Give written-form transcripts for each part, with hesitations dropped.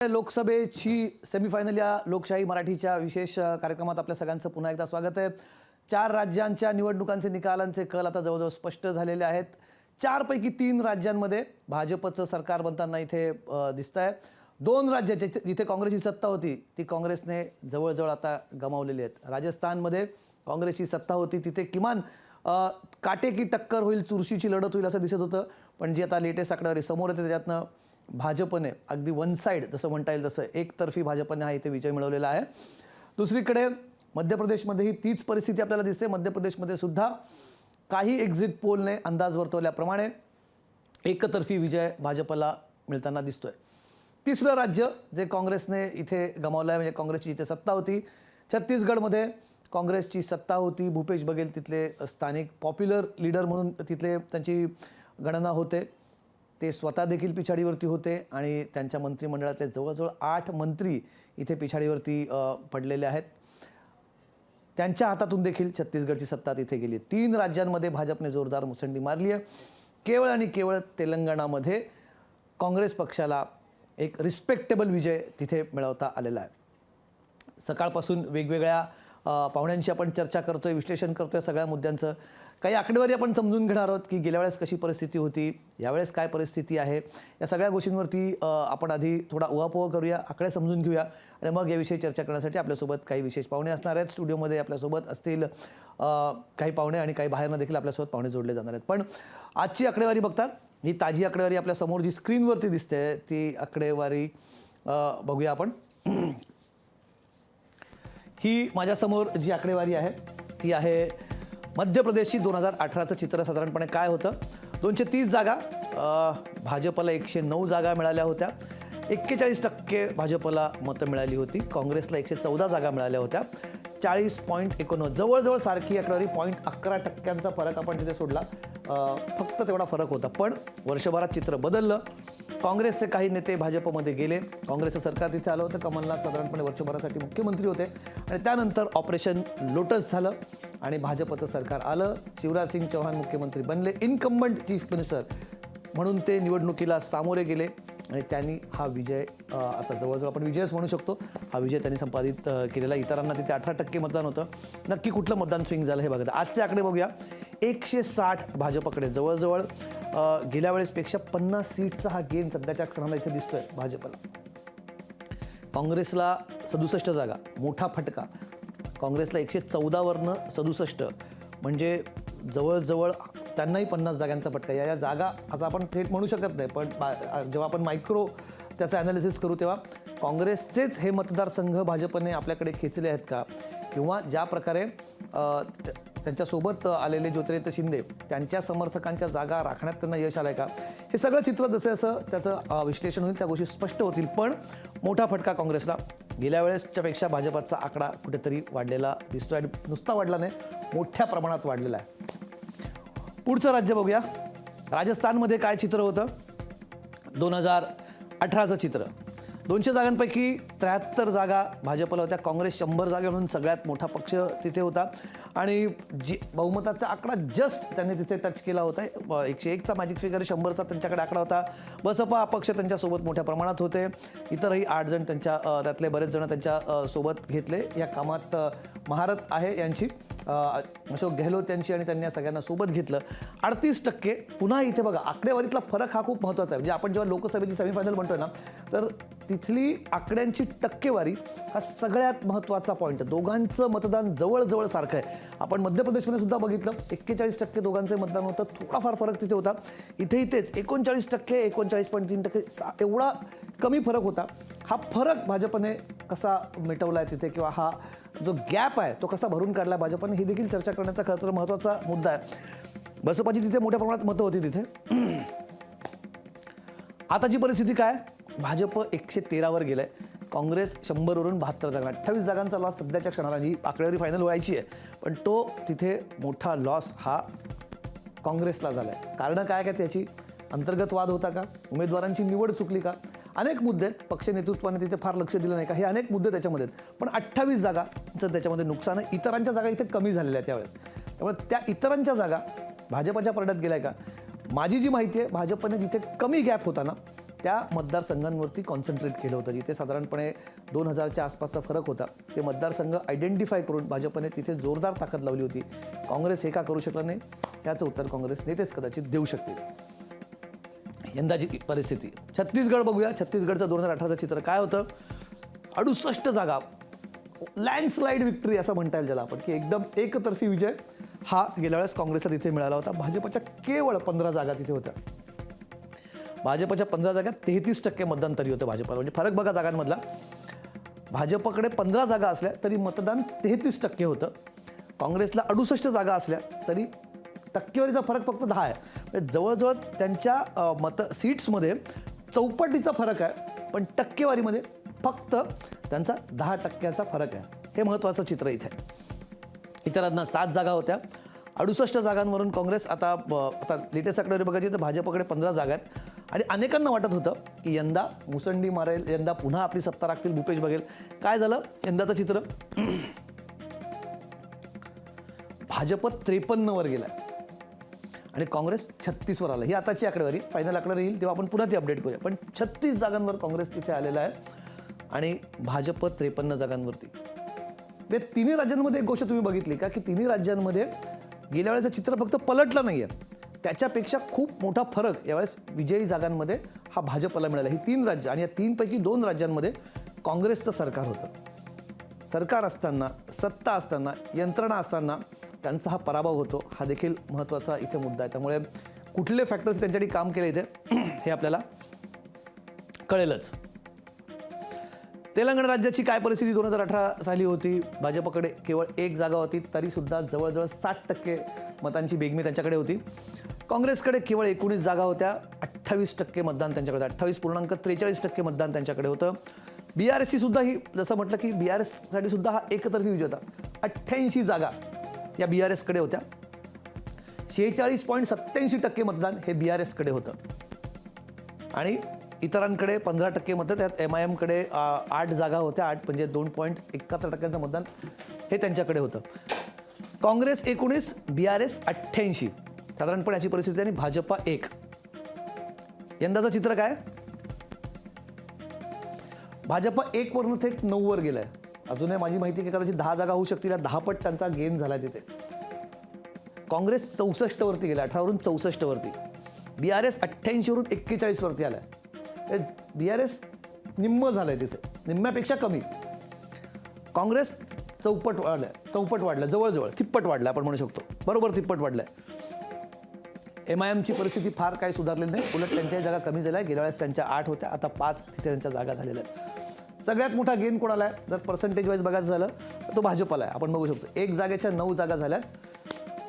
लोकसभेची सेमीफायनल या लोकशाही मराठीच्या विशेष कार्यक्रमात आपल्या सगळ्यांचं पुन्हा एकदा स्वागत आहे। 4 राज्यांच्या निवडणुकांचे निकालांचे कल आता जवळजवळ स्पष्ट झालेले आहेत। 4 पैकी 3 राज्यांमध्ये भाजपचं सरकार बनताना इथे दिसतंय। 2 राज्याचे जिथे काँग्रेसची सत्ता होती ती काँग्रेसने जवळजवळ आता गमावलेली आहेत। राजस्थानमध्ये काँग्रेसची सत्ता होती तिथे किमान काटेकी टक्कर होईल, चुरशीची लढत होईल असं दिसत होतं, पण जी आता लेटेस्ट आकडेवारी समोर येते त्याच्यातनं भाजपने अगदी वन साइड जसं म्हणता येईल तसं एकतर्फी भाजपने हा इथे विजय मिळवलेला आहे। दुसरीकडे मध्य प्रदेशमध्येही तीच परिस्थिती आपल्याला दिसते। मध्य प्रदेशमध्ये सुद्धा काही एक्झिट पोलने अंदाज वर्तवल्याप्रमाणे एकतर्फी विजय भाजपला मिळताना दिसतोय। तिसरं राज्य जे काँग्रेसने इथे गमावलं आहे म्हणजे काँग्रेसची इथे सत्ता होती, छत्तीसगडमध्ये काँग्रेसची सत्ता होती। भूपेश बघेल तिथले स्थानिक पॉप्युलर लीडर म्हणून तिथले त्यांची गणना होते। ते स्वतः देखील पिछाडीवरती होते आणि त्यांच्या मंत्रिमंडळातले जवळजवळ 8 मंत्री इथे पिछाडीवरती पडलेले आहेत। त्यांच्या हातातून देखील छत्तीसगडची सत्ता तिथे गेली। 3 राज्यांमध्ये भाजपने जोरदार मुसंडी मारली आहे। केवळ आणि केवळ तेलंगणामध्ये काँग्रेस पक्षाला एक रिस्पेक्टेबल विजय तिथे मिळवता आलेला आहे। सकाळपासून वेगवेगळ्या पाहुण्यांशी आपण चर्चा करतोय, विश्लेषण करतोय सगळ्या मुद्द्यांचं। काही आकडेवारी आपण समजून घेणार आहोत की गेल्या वेळेस कशी परिस्थिती होती, यावेळेस काय परिस्थिती आहे, या सगळ्या गोष्टींवरती आपण आधी थोडा उहापोह करूया, आकडे समजून घेऊया आणि मग याविषयी चर्चा करण्यासाठी आपल्यासोबत काही विशेष पाहुणे असणार आहेत। स्टुडिओमध्ये आपल्यासोबत असतील काही पाहुणे आणि काही बाहेरनं देखील आपल्यासोबत पाहुणे जोडले जाणार आहेत। पण आजची आकडेवारी बघतात, ही ताजी आकडेवारी आपल्यासमोर जी स्क्रीनवरती दिसते ती आकडेवारी बघूया आपण। ही माझ्यासमोर जी आकडेवारी आहे ती आहे मध्य प्रदेशची 2018चं चित्र साधारणपणे काय होतं। 230 जागा भाजपला 109 जागा मिळाल्या होत्या। 41% भाजपला मतं मिळाली होती। काँग्रेसला 114 जागा मिळाल्या होत्या। 40.89 जवळजवळ सारखी आकडेवारी 0.11% फरक आपण तिथे सोडला, फक्त तेवढा फरक होता। पण वर्षभरात चित्र बदललं। काँग्रेसचे काही नेते भाजपमध्ये गेले, काँग्रेसचं सरकार तिथे आलं होतं। कमलनाथ साधारणपणे वर्षभरासाठी मुख्यमंत्री होते आणि त्यानंतर ऑपरेशन लोटस झालं आणि भाजपचं सरकार आलं। शिवराज सिंग चौहान मुख्यमंत्री बनले, इनकम्बंट चीफ मिनिस्टर म्हणून ते निवडणुकीला सामोरे गेले आणि त्यांनी हा विजय आता जवळजवळ आपण विजयच म्हणू शकतो, हा विजय त्यांनी संपादित केलेला। इतरांना तिथे 18% मतदान होतं। नक्की कुठलं मतदान स्विंग झालं हे बघा। आजचे आकडे बघूया। 160 भाजपकडे, जवळजवळ गेल्या वेळेसपेक्षा 50 सीटचा हा गेन सध्याच्या क्षणाला इथे दिसतोय भाजपला। काँग्रेसला 67 जागा, मोठा फटका। काँग्रेसला 114 वरनं 67 म्हणजे जवळजवळ त्यांनाही 50 जागांचा फटका। या जागा आता आपण थेट म्हणू शकत नाही, पण जेव्हा आपण मायक्रो त्याचं ॲनालिसिस करू तेव्हा काँग्रेसचेच हे मतदारसंघ भाजपने आपल्याकडे खेचले आहेत का, किंवा ज्या प्रकारे त्यांच्यासोबत आलेले ज्योतिरादित्य शिंदे त्यांच्या समर्थकांच्या जागा राखण्यात त्यांना यश आलंय का, हे सगळं चित्र जसं असं त्याचं विश्लेषण होईल, त्या गोष्टी स्पष्ट होतील। पण मोठा फटका काँग्रेसला, गेल्या वेळेसच्या पेक्षा भाजपचा आकडा कुठेतरी वाढलेला दिसतोय आणि नुसता वाढला नाही, मोठ्या प्रमाणात वाढलेला आहे। पुढचं राज्य बघूया। राजस्थानमध्ये काय चित्र होतं 2018चं चित्र। 200 जागांपैकी 73 जागा भाजपला होत्या। काँग्रेस 100 जागा म्हणून सगळ्यात मोठा पक्ष तिथे होता आणि जी बहुमताचा आकडा जस्ट त्यांनी तिथे टच केला होता। 101चा मॅजिक फिगर, 100चा त्यांच्याकडे आकडा होता। बसपा अपक्ष त्यांच्यासोबत मोठ्या प्रमाणात होते। इतरही 8 जण त्यातले बरेच जण त्यांच्या सोबत घेतले। या कामात महारत आहे यांची, अशोक गेहलोत यांची, आणि त्यांनी या सगळ्यांना सोबत घेतलं। 38% पुन्हा इथे बघा आकडेवारीतला फरक हा खूप महत्त्वाचा आहे। म्हणजे आपण जेव्हा लोकसभेची सेमीफायनल म्हणतोय ना, तर तिथली आकड्यांची टक्केवारी हा सगळ्यात महत्त्वाचा पॉईंट आहे। दोघांचं मतदान जवळजवळ सारखं आहे। आपण मध्य प्रदेशमध्ये सुद्धा बघितलं 41% दोघांचं मतदान होतं, थोडाफार फरक तिथे होता। इथेही तेच 39%, 39.3% एवढा कमी फरक होता। हा फरक भाजपने कसा मिटवला आहे तिथे, किंवा हा जो गॅप आहे तो कसा भरून काढला भाजपने, ही देखील चर्चा करण्याचा खरं तर महत्त्वाचा मुद्दा आहे। बसपाची तिथे मोठ्या प्रमाणात मतं होती तिथे। आताची परिस्थिती काय, भाजप 113 वर गेलंय, काँग्रेस 100 वरून 72 जागा, 28 जागांचा लॉस सध्याच्या क्षणाला, जी आकडेवारी फायनल व्हायची आहे, पण तो तिथे मोठा लॉस हा काँग्रेसला झालाय। कारण काय काय त्याची, अंतर्गत वाद होता का, उमेदवारांची निवड चुकली का, अनेक मुद्दे आहेत। पक्ष नेतृत्वाने तिथे फार लक्ष दिलं नाही का, हे अनेक मुद्दे त्याच्यामध्ये आहेत। पण 28 जागांचं त्याच्यामध्ये नुकसान आहे। इतरांच्या जागा इथे कमी झालेल्या आहेत त्यावेळेस, त्यामुळे त्या इतरांच्या जागा भाजपच्या परड्यात गेलाय का। माझी जी माहिती आहे, भाजपने जिथे कमी गॅप होता ना त्या मतदारसंघांवरती कॉन्सन्ट्रेट केलं होतं, जिथे साधारणपणे 2000च्या आसपासचा फरक होता. ते मतदारसंघ आयडेंटिफाय करून भाजपने तिथे जोरदार ताकद लावली होती. काँग्रेस हे का करू शकलं नाही, याचं उत्तर काँग्रेस नेतेच कदाचित देऊ शकतील. यंदाची परिस्थिती छत्तीसगड बघूया. छत्तीसगडचं 2018चं चित्र काय होतं? 68 जागा, लँडस्लाईड विक्ट्री असं म्हणता येईल ज्याला आपण, की एकदम एकतर्फी विजय हा गेल्या वेळेस काँग्रेसला तिथे मिळाला होता. भाजपच्या केवळ 15 जागा तिथे होत्या. भाजपच्या 15 जागा 33% मतदान तरी होतं भाजपला. म्हणजे फरक बघा जागांमधला. भाजपकडे 15 जागा असल्या तरी मतदान 33% होतं. काँग्रेसला 68 जागा असल्या तरी टक्केवारीचा फरक फक्त 10 आहे. म्हणजे जवळजवळ त्यांच्या सीट्समध्ये चौपटीचा फरक आहे, पण टक्केवारीमध्ये फक्त त्यांचा 10%चा फरक आहे. हे महत्त्वाचं चित्र इथे आहे. इतरांना 7 जागा होत्या. 68 जागांवरून काँग्रेस आता लेटेस्ट आकडेवारी बघायची तर भाजपकडे 15 जागा आहेत. आणि अनेकांना वाटत होतं की यंदा मुसंडी मारेल, यंदा पुन्हा आपली सत्ता राखतील भूपेश बघेल. काय झालं यंदाचं चित्र? भाजप 53 वर गेला आणि काँग्रेस 36 वर आला. ही आताची आकडेवारी, फायनल आकडेवारी येईल तेव्हा आपण पुन्हा ती अपडेट करूया. पण 36 जागांवर काँग्रेस तिथे आलेला आहे आणि भाजप 53 जागांवरती. तिन्ही राज्यांमध्ये एक गोष्ट तुम्ही बघितली का, की तिन्ही राज्यांमध्ये गेल्या वेळेचं चित्र फक्त पलटलं नाही आहे, त्याच्यापेक्षा खूप मोठा फरक यावेळेस विजयी जागांमध्ये हा भाजपला मिळाला. ही 3 राज्य आणि या 3पैकी 2 राज्यांमध्ये काँग्रेसचं सरकार होतं. सरकार असताना, सत्ता असताना, यंत्रणा असताना त्यांचा हा पराभव होतो. हा देखील महत्त्वाचा इथे मुद्दा आहे. त्यामुळे कुठले फॅक्टर्स त्यांच्यासाठी काम केले इथे हे आपल्याला कळेलच. तेलंगणा राज्याची काय परिस्थिती 2018 साली होती? भाजपकडे केवळ 1 जागा होती, तरीसुद्धा जवळजवळ 60% मतांची बेगमी त्यांच्याकडे होती. काँग्रेसकडे केवळ 19 जागा होत्या, 28% मतदान त्यांच्याकडे, 28.43% मतदान त्यांच्याकडे होतं. BRSची सुद्धा ही, जसं म्हटलं की BRSसाठी सुद्धा हा एकतर्फी विजय होता. 88 जागा या BRSकडे होत्या. 46.87% मतदान हे BRSकडे होतं. आणि इतरांकडे 15% मतं, त्यात MIMकडे 8 जागा होत्या, 8 म्हणजे 2.71% मतदान हे त्यांच्याकडे होतं. काँग्रेस 19, BRS 88, साधारणपणे याची परिस्थिती. आणि भाजपा 1. यंदाचं चित्र काय? भाजपा 1 वरून थेट 9 वर गेलाय. अजूनही माझी माहिती की कदाचित 10 जागा होऊ शकतील. 10 पट त्यांचा गेन झालाय तिथे. काँग्रेस 64 वरती गेला, 18 वरून 64 वरती. BRS 88 वरून 41 वरती आलाय. BRS निम्म झालंय तिथे, निम्म्यापेक्षा कमी. काँग्रेस चौपट वाढलाय, जवळजवळ तिप्पट वाढलाय आपण म्हणू शकतो, बरोबर तिप्पट वाढलाय. MIMची परिस्थिती फार काही सुधारलेली नाही, उलट त्यांच्याही जागा कमी झाल्या. गेल्या वेळेस त्यांच्या 8 होत्या, आता 5 तिथे त्यांच्या जागा झालेल्या आहेत. सगळ्यात मोठा गेन कोणाला आहे जर पर्सेंटेज वाईज बघायचं झालं तर तो भाजपला आहे. आपण बघू शकतो 1 जागेच्या 9 जागा झाल्यात.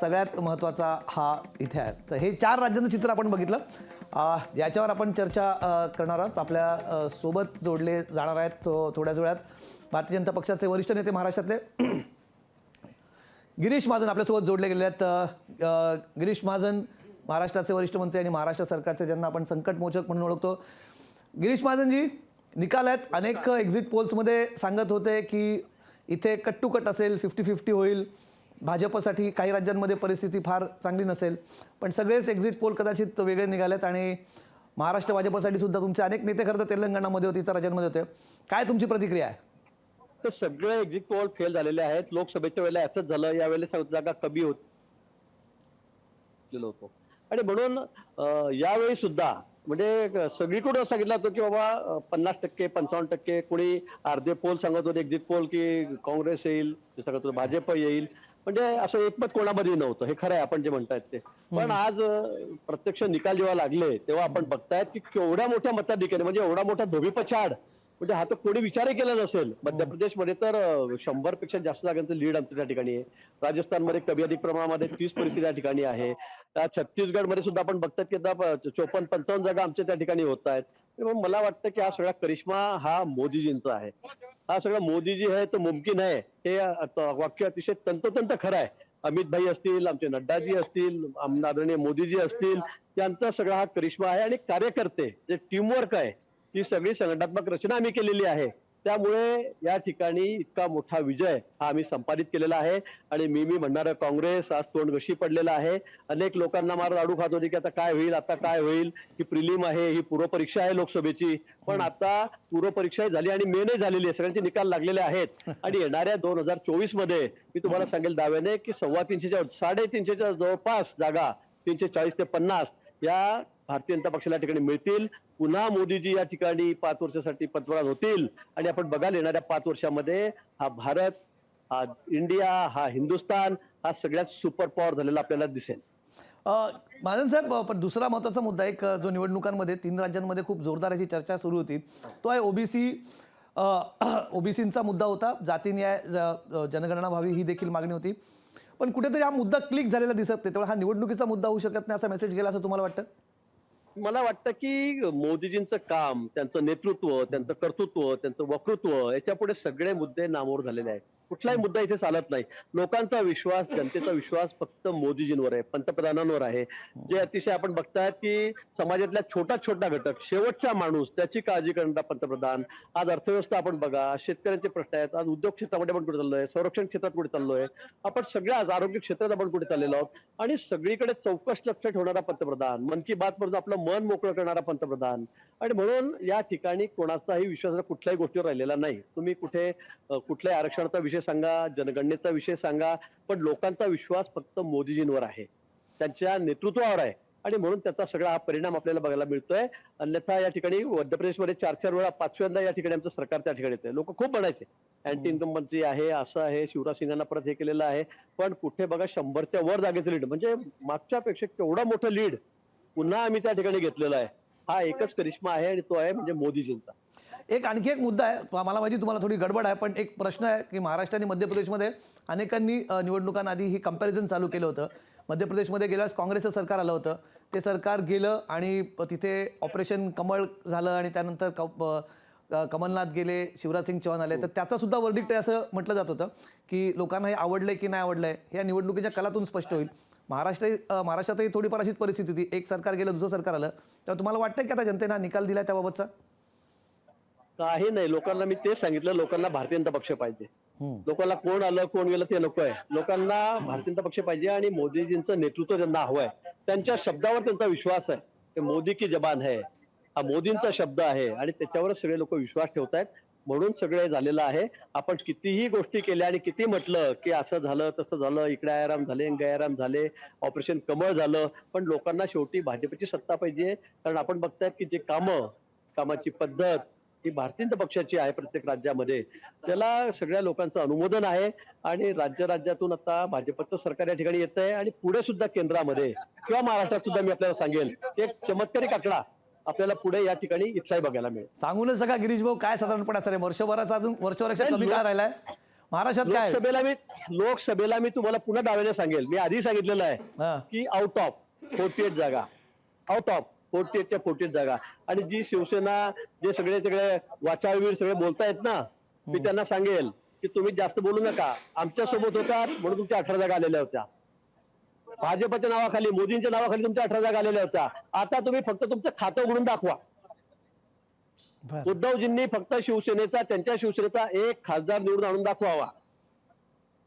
सगळ्यात महत्त्वाचा हा इथे आहे. तर हे 4 राज्यांचं चित्र आपण बघितलं. याच्यावर आपण चर्चा करणार आहोत. आपल्या सोबत जोडले जाणार आहेत थोड्याच वेळात भारतीय जनता पक्षाचे वरिष्ठ नेते महाराष्ट्रातले गिरीश महाजन आपल्यासोबत जोडले गेले आहेत. गिरीश महाजन महाराष्ट्राचे वरिष्ठ मंत्री आणि महाराष्ट्र सरकारचे, ज्यांना आपण संकटमोचक म्हणून ओळखतो. गिरीश महाजनजी, निकाल आहेत. अनेक एक्झिट पोल्समध्ये सांगत होते की इथे कट टू कट असेल, 50-50 होईल. भाजपसाठी काही राज्यांमध्ये परिस्थिती फार चांगली नसेल, पण सगळेच एक्झिट पोल कदाचित वेगळे निघालेत. आणि महाराष्ट्र भाजपसाठी सुद्धा तुमचे अनेक नेते खरं तर तेलंगणामध्ये होते, इतर राज्यांमध्ये होते. काय तुमची प्रतिक्रिया आहे? तर सगळे एक्झिट पोल फेल झालेले आहेत. लोकसभेच्या वेळेला असंच झालं, यावेळेला जागा कमी होतो. आणि म्हणून यावेळी सुद्धा म्हणजे सगळीकडून सांगितलं होतं की बाबा 50%, 55%, कोणी अर्धे पोल सांगत होते एक्झिट पोल की काँग्रेस येईल, ते सांगत होतं भाजप येईल. म्हणजे असं एकमत कोणामध्ये नव्हतं. हे खरं आहे आपण जे म्हणतायत ते. पण आज प्रत्यक्ष निकाल जेव्हा लागले तेव्हा आपण बघतायत की केवढ्या मोठ्या मताधिक्याने, म्हणजे एवढा मोठा धोबीपछाड, म्हणजे हा तर कोणी विचारही केला नसेल. मध्य प्रदेशमध्ये तर 100 पेक्षा जास्त जागांचं लीड आमच्या त्या ठिकाणी आहे. राजस्थानमध्ये कमी अधिक प्रमाणामध्ये 30% त्या ठिकाणी आहे. छत्तीसगडमध्ये सुद्धा आपण बघतात की आता 54-55 जागा आमच्या त्या ठिकाणी होत आहेत. मला वाटतं की हा सगळा करिश्मा हा मोदीजींचा आहे. हा सगळा मोदीजी है तो मुमकिन है, हे वाक्य अतिशय तंतोतंत खरं आहे. अमित भाई असतील, आमचे नड्डाजी असतील, आदरणीय मोदीजी असतील, यांचा सगळा हा करिश्मा आहे. आणि कार्यकर्ते जे टीमवर्क आहे, ती सगळी संघटनात्मक रचना आम्ही केलेली आहे, त्यामुळे या ठिकाणी इतका मोठा विजय हा आम्ही संपादित केलेला आहे. आणि मी म्हणणार काँग्रेस आज तोंडघशी पडलेला आहे. अनेक लोकांना मार लाडू खात होती की आता काय होईल, आता काय होईल, ही प्रिलिम आहे, ही पूर्वपरीक्षा आहे लोकसभेची. पण आता पूर्वपरीक्षा झाली आणि मेनही झालेली आहे, सगळ्यांचे निकाल लागलेले आहेत. आणि येणाऱ्या 2024 मध्ये मी तुम्हाला सांगेल दाव्याने की 350च्या 350च्या जवळपास जागा 340 ते 50 या भारतीय जनता पक्षाला ठिकाणी मिळतील. पुन्हा मोदीजी या ठिकाणी 5 वर्षासाठी पंतप्रधान होतील आणि आपण बघाल येणाऱ्या 5 वर्षामध्ये हा भारत, हा इंडिया, हा हिंदुस्थान हा सगळ्यात सुपर पॉवर झालेला आपल्याला दिसेल. महाजन साहेब, पण दुसरा महत्त्वाचा मुद्दा एक जो निवडणुकांमध्ये 3 राज्यांमध्ये खूप जोरदार अशी चर्चा सुरू होती, तो आहे ओबीसींचा मुद्दा होता. जाती न्याय, जनगणना व्हावी ही देखील मागणी होती. पण कुठेतरी हा मुद्दा क्लिक झालेला दिसत नाही, त्यामुळे हा निवडणुकीचा मुद्दा होऊ शकत नाही असा मेसेज गेला असं तुम्हाला वाटतं? मला वाटतं की मोदीजींचं काम, त्यांचं नेतृत्व, त्यांचं कर्तृत्व, त्यांचं वक्तृत्व याच्यापुढे सगळे मुद्दे नामोर झालेले आहेत. कुठलाही मुद्दा इथे चालत नाही. लोकांचा विश्वास, जनतेचा विश्वास फक्त मोदीजींवर आहे, पंतप्रधानांवर आहे. जे अतिशय आपण बघतायत की समाजातल्या छोटा घटक, शेवटचा माणूस, त्याची काळजी करणारा पंतप्रधान. आज अर्थव्यवस्था आपण बघा, शेतकऱ्यांचे प्रश्न आहेत, आज उद्योग क्षेत्रामध्ये आपण कुठे चाललोय, संरक्षण क्षेत्रात कुठे चाललोय, आपण सगळ्या आज आरोग्य क्षेत्रात आपण कुठे चाललेलो आहोत. आणि सगळीकडे चौकस लक्ष ठेवणारा पंतप्रधान, मन की बात मधून आपलं मन मोकळं करणारा पंतप्रधान. आणि म्हणून या ठिकाणी कोणाचाही विश्वास कुठल्याही गोष्टीवर राहिलेला नाही. तुम्ही कुठल्याही आरक्षणाचा विषय सांगा, जनगणनेचा विषय सांगा, पण लोकांचा विश्वास फक्त मोदीजींवर आहे, त्यांच्या नेतृत्वावर आहे. आणि म्हणून त्याचा सगळा हा परिणाम आपल्याला बघायला मिळतोय. अन्यथा या ठिकाणी मध्य प्रदेशमध्ये 4 वेळा, 5व्यांदा या ठिकाणी आमचं सरकार त्या ठिकाणी येतंय. लोक खूप म्हणायचे अँटी इन्कम्बन्सी आहे, असं आहे, शिवराज सिंगांना परत हे केलेलं आहे. पण कुठे बघा 100च्या वर जागेचं लीड, म्हणजे मागच्या पेक्षा केवढं मोठं लीड पुन्हा आम्ही त्या ठिकाणी घेतलेला आहे. हा एकच करिश्मा आहे आणि तो आहे म्हणजे मोदीजींचा. आणखी एक मुद्दा आहे, मला माहिती तुम्हाला थोडी गडबड आहे, पण एक प्रश्न आहे की महाराष्ट्र आणि मध्य प्रदेशमध्ये अनेकांनी निवडणुकांआधी ही कंपॅरिझन चालू केलं होतं. मध्य प्रदेशमध्ये गेल्यास काँग्रेसचं सरकार आलं होतं, ते सरकार गेलं आणि तिथे ऑपरेशन कमळ झालं आणि त्यानंतर कमलनाथ गेले, शिवराज सिंग चौहान आले. तर त्याचा सुद्धा वर्डिक्ट आहे असं म्हटलं जात होतं की लोकांना हे आवडलंय की नाही आवडलंय हे या निवडणुकीच्या कलातून स्पष्ट होईल. महाराष्ट्रातही थोडीफार अशीच परिस्थिती होती, एक सरकार गेलं, दुसरं सरकार आलं. तर तुम्हाला वाटतं की आता जनतेनं निकाल दिलाय त्याबाबतचा? काही नाही, लोकांना मी तेच सांगितलं, लोकांना भारतीय जनता पक्ष पाहिजे. लोकांना कोण आलं कोण गेलं ते नको आहे. लोकांना भारतीय जनता पक्ष पाहिजे आणि मोदीजींचं नेतृत्व त्यांना हवं आहे. त्यांच्या शब्दावर त्यांचा विश्वास आहे. ते मोदी की जबान है, हा मोदींचा शब्द आहे आणि त्याच्यावरच सगळे लोक विश्वास ठेवतायत. म्हणून सगळे झालेलं आहे. आपण कितीही गोष्टी केल्या आणि किती म्हटलं की असं झालं तसं झालं, इकडे आयाराम झाले, गैराम झाले, ऑपरेशन कमळ झालं, पण लोकांना शेवटी भाजपची सत्ता पाहिजे. कारण आपण बघतायत की जे कामाची पद्धत ही भारतीय जनता पक्षाची आहे प्रत्येक राज्यामध्ये, त्याला सगळ्या लोकांचं अनुमोदन आहे. आणि राज्यातून आता भाजपचं सरकार या ठिकाणी येत आहे आणि पुढे सुद्धा केंद्रामध्ये किंवा महाराष्ट्रात सुद्धा मी आपल्याला सांगेल एक चमत्कारिक आकडा आपल्याला पुढे या ठिकाणी इथलाही बघायला मिळेल. सांगूनच सका गिरीश भाऊ, काय साधारणपणे असं वर्षभराचा अजून वर्षभरापेक्षा कमी काळ राहिलाय महाराष्ट्रात? काय लोकसभेला मी तुम्हाला पुन्हा दाव्याने सांगेल, मी आधी सांगितलेलं आहे की आउट ऑफ 48 जागा, आउट ऑफ 48च्या 48 जागा. आणि जी शिवसेना जे सगळे वाचाळवीर सगळे बोलतायत ना, मी त्यांना सांगेल की तुम्ही जास्त बोलू नका. आमच्या सोबत होतात म्हणून तुमच्या 18 जागा आलेल्या होत्या. भाजपच्या नावाखाली, मोदींच्या नावाखाली तुमच्या 18 जागा आलेल्या होत्या. आता तुम्ही फक्त तुमचं खातं उघडून दाखवा. उद्धवजींनी फक्त त्यांच्या शिवसेनेचा एक खासदार निवडून आणून दाखवावा.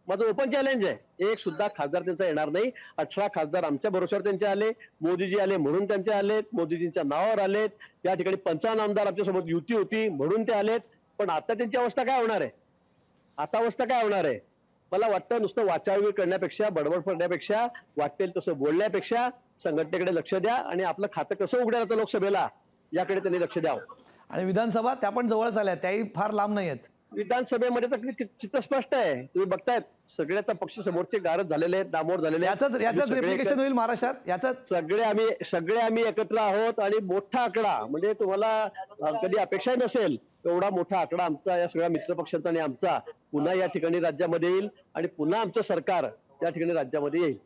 माझं ओपन चॅलेंज आहे. एक सुद्धा खासदार त्यांचा येणार नाही. 18 खासदार आमच्या भरोश्यावर त्यांचे आले, मोदीजी आले म्हणून त्यांचे आलेत, मोदीजींच्या नावावर आलेत. या ठिकाणी 55 आमदार आमच्यासोबत युती होती म्हणून ते आलेत. पण आता त्यांची अवस्था काय होणार आहे? अवस्था काय होणार आहे? मला वाटतं नुसतं वाचाळवी करण्यापेक्षा, बडबड करण्यापेक्षा, वाटेल तसं बोलण्यापेक्षा संघटनेकडे लक्ष द्या आणि आपलं खातं कसं उघड्या जातं लोकसभेला याकडे त्यांनी लक्ष द्यावं. आणि विधानसभा त्या पण जवळच आल्या, त्याही फार लांब नाही आहेत. विधानसभेमध्ये तर चित्र स्पष्ट आहे, तुम्ही बघतायत सगळ्या पक्ष समोरचे गारद झालेले आहेत, दामोर झालेले आहेत. याचाच रिप्लिकेशन होईल महाराष्ट्रात. याचाच सगळे आम्ही एकत्र आहोत आणि मोठा आकडा, म्हणजे तुम्हाला कधी अपेक्षा नसेल एवढा मोठा आकडा आमचा, या सगळ्या मित्र पक्षांचा आणि आमचा पुन्हा या ठिकाणी राज्यामध्ये येईल आणि पुन्हा आमचं सरकार या ठिकाणी राज्यामध्ये येईल.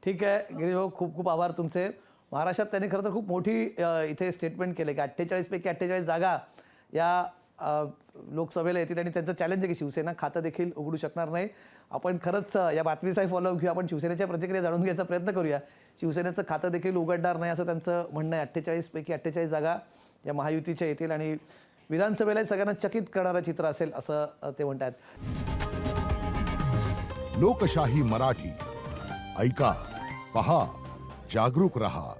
ठीक आहे गिरीश भाऊ, खूप खूप आभार तुमचे. महाराष्ट्रात त्यांनी खरं तर खूप मोठी इथे स्टेटमेंट केले की 48 पैकी 48 जागा या लोकसभेला येतील आणि त्यांचं चॅलेंज आहे की शिवसेना खातं देखील उघडू शकणार नाही. आपण खरंच या बातमीचाही फॉलोअप घेऊ, आपण शिवसेनेच्या प्रतिक्रिया जाणून घ्यायचा प्रयत्न करूया. शिवसेनेचं खातं देखील उघडणार नाही असं त्यांचं म्हणणं आहे. 48 पैकी 48 जागा या महायुतीच्या येतील आणि विधानसभेला सगळ्यांना चकित करणारं चित्र असेल असं ते म्हणतात. लोकशाही मराठी ऐका, पहा, जागरूक रहा.